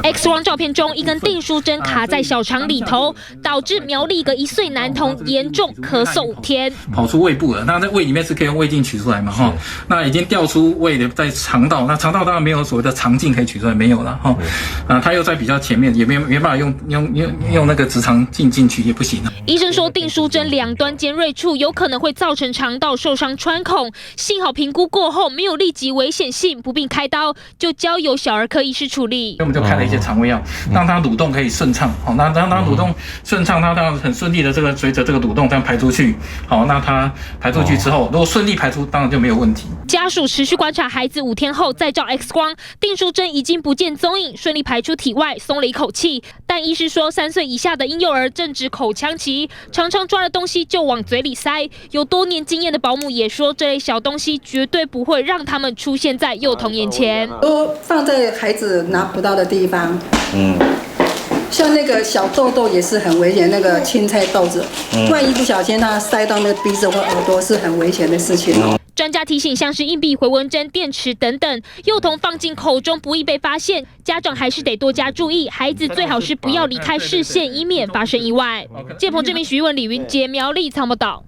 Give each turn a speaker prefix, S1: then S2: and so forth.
S1: X 光照片中，一根订书针卡在小肠里头，导致苗栗一个1岁男童严重咳嗽5天，
S2: 跑出胃部了。那在胃里面是可以用胃镜取出来嘛？哈，那已经调出胃的在肠道，那肠道当然没有所谓的肠镜可以取出来，没有了哈。它又在比较前面，也没办法用那个直肠镜进去，也不行。
S1: 医生说，订书针两端尖锐处有可能会造成肠道受伤穿孔，幸好评估过后没有立即危险性，不并开刀，就交由小儿科医师处理。
S2: 我们就开了一些肠胃药，让它蠕动可以顺畅。好，那让它蠕动顺畅，它当然很顺利的随着这个蠕动这样排出去。好，那它排出去之后，如果顺利排出，当然就没有问题。
S1: 家属持续观察孩子5天后再照 X 光，订书针已经不见踪影，顺利排出体外，松了一口气。但医师说，3岁以下的婴幼儿正值口腔期，常常抓了东西就往嘴里塞。有多年经验的保姆也说，这类小东西绝对不会让他们出现在幼童眼前。
S3: 都放在孩子拿不到的地方。像那个小豆豆也是很危险，那个青菜豆子，万一不小心它塞到那个鼻子或耳朵，是很危险的事情。
S1: 专家提醒，像是硬币、回纹针、电池等等，幼童放进口中不易被发现，家长还是得多加注意，孩子最好是不要离开视线，以免发生意外。建鹏、郑明、徐玉文、李云杰、苗栗参谋道。